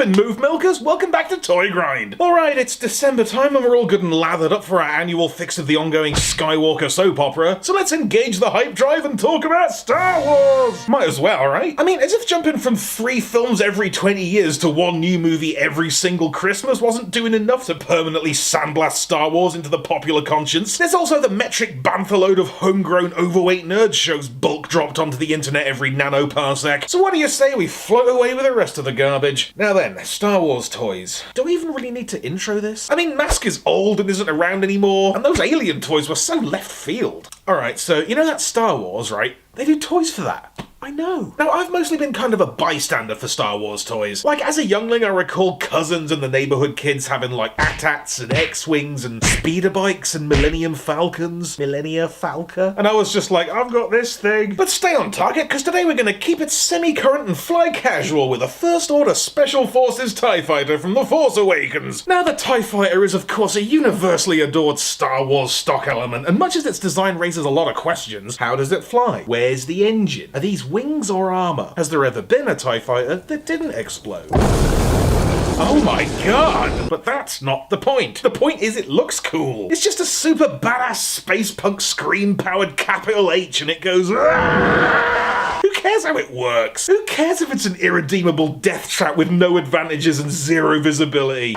poppin', move milkers? Welcome back to Toygrind. Alright, it's December time and we're all good and lathered up for our annual fix of the ongoing Skywalker soap opera, so let's engage the hype drive and talk about Star Wars! Might as well, right? I mean, as if jumping from 3 films every 20 years to 1 new movie every single Christmas wasn't doing enough to permanently sandblast Star Wars into the popular conscience. There's also the metric bantha load of homegrown overweight nerd shows bulk dropped onto the internet every nanoparsec. So what do you say we float away with the rest of the garbage? Now then, Star Wars toys. Do we even really need to intro this? I mean, Mask is old and isn't around anymore, and those Alien toys were so left field. Alright, so you know that Star Wars, right? They do toys for that. I know. Now, I've mostly been kind of a bystander for Star Wars toys. Like, as a youngling, I recall cousins and the neighborhood kids having, like, AT-ATs and X-Wings and speeder bikes and Millennium Falcons. Millennia Falca. And I was just like, I've got this thing. But stay on target, because today we're going to keep it semi-current and fly casual with a First Order Special Forces TIE Fighter from The Force Awakens. Now, the TIE Fighter is, of course, a universally adored Star Wars stock element, and much as its design raises a lot of questions, how does it fly? Where's the engine? Are these wings or armor? Has there ever been a TIE Fighter that didn't explode? Oh my god! But that's not the point. The point is it looks cool. It's just a super badass space punk scream-powered capital H and it goes... Who cares how it works? Who cares if it's an irredeemable death trap with no advantages and 0 visibility?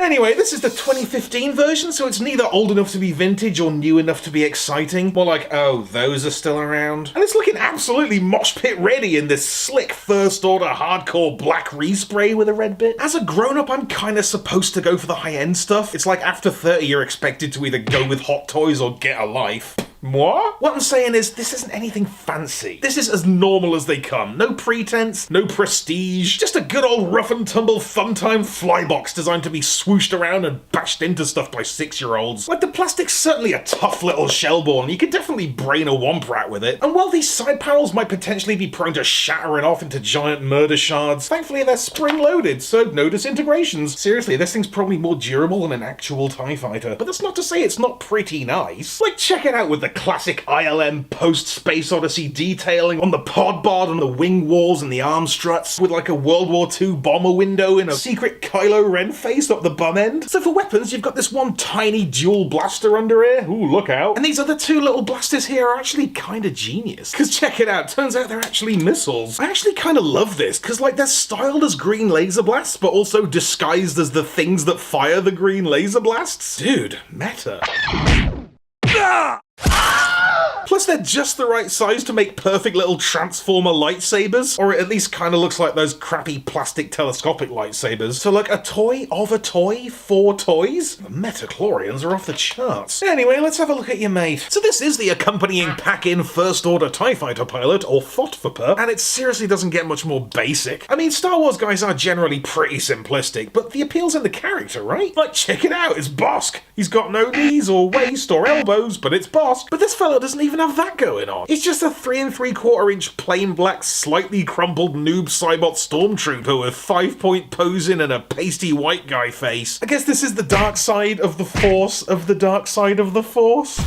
Anyway, this is the 2015 version, so it's neither old enough to be vintage or new enough to be exciting. More like, oh, those are still around. And it's looking absolutely mosh pit ready in this slick First Order hardcore black respray with a red bit. As a grown-up, I'm kinda supposed to go for the high-end stuff. It's like after 30 you're expected to either go with Hot Toys or get a life. What? What I'm saying is, this isn't anything fancy. This is as normal as they come. No pretense, no prestige, just a good old rough and tumble fun time flybox designed to be swooshed around and bashed into stuff by 6-year-olds. Like, the plastic's certainly a tough little shellball, and you could definitely brain a womp rat with it. And while these side panels might potentially be prone to shattering off into giant murder shards, thankfully they're spring-loaded, so no disintegrations. Seriously, this thing's probably more durable than an actual TIE Fighter. But that's not to say it's not pretty nice. Like, check it out with the classic ILM post-Space Odyssey detailing on the pod bod and the wing walls and the arm struts, with like a World War II bomber window and a secret Kylo Ren face up the bum end. So for weapons, you've got this one tiny dual blaster under here. Ooh, look out. And these other 2 little blasters here are actually kinda genius. Because check it out, turns out they're actually missiles. I actually kinda love this, because like they're styled as green laser blasts, but also disguised as the things that fire the green laser blasts. Dude, meta. Plus, they're just the right size to make perfect little transformer lightsabers, or it at least kind of looks like those crappy plastic telescopic lightsabers. So like a toy of a toy for toys? The metachlorians are off the charts. Anyway, let's have a look at your mate. So this is the accompanying pack-in First Order TIE Fighter pilot, or FOTFP, and it seriously doesn't get much more basic. I mean, Star Wars guys are generally pretty simplistic, but the appeal's in the character, right? Like, check it out, it's Bosk. He's got no knees or waist or elbows, but it's Bosk. But this fellow doesn't even have that going on. He's just a 3 3/4 inch plain black, slightly crumpled noob cybot stormtrooper with 5-point posing and a pasty white guy face. I guess this is the dark side of the Force of the dark side of the Force.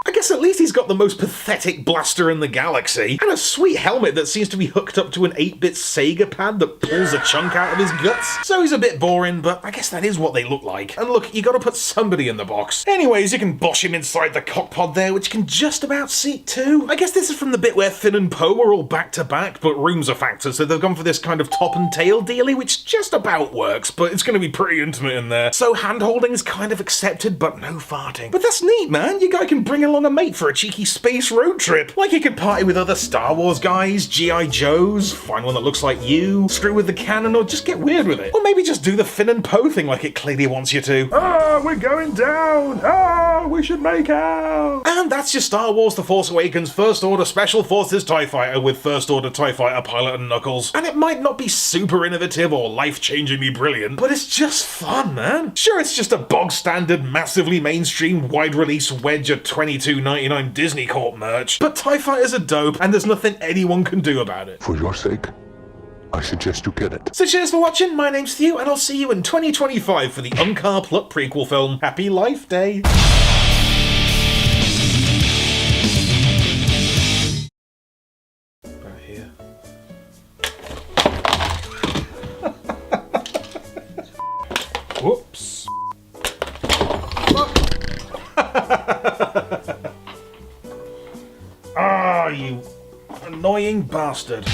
I guess at least he's got the most pathetic blaster in the galaxy, and a sweet helmet that seems to be hooked up to an 8-bit Sega pad that pulls a chunk out of his guts. So he's a bit boring, but I guess that is what they look like. And look, you gotta put somebody in the box. Anyways, you can bosh him inside the cockpod there, which can just about seat 2. I guess this is from the bit where Finn and Poe are all back to back, but room's a factor, so they've gone for this kind of top and tail dealy, which just about works, but it's gonna be pretty intimate in there. So hand-holding's kind of accepted, but no farting. But that's neat, man. Your guy can bring along a mate for a cheeky space road trip. Like, he could party with other Star Wars guys, G.I. Joes, find one that looks like you, screw with the canon, or just get weird with it. Or maybe just do the Finn and Poe thing like it clearly wants you to. Ah, we're going down! Ah, we should make out! And that's your Star Wars The Force Awakens First Order Special Forces TIE Fighter with First Order TIE Fighter pilot and Knuckles. And it might not be super innovative or life-changingly brilliant, but it's just fun, man. Sure, it's just a bog-standard, massively mainstream, wide-release wedge of $22.99 Disney Corp merch, but TIE Fighters are dope, and there's nothing anyone can do about it. For your sake, I suggest you get it. So cheers for watching, my name's Theo, and I'll see you in 2025 for the Unkar Plutt prequel film. Happy Life Day! Ah, you annoying bastard.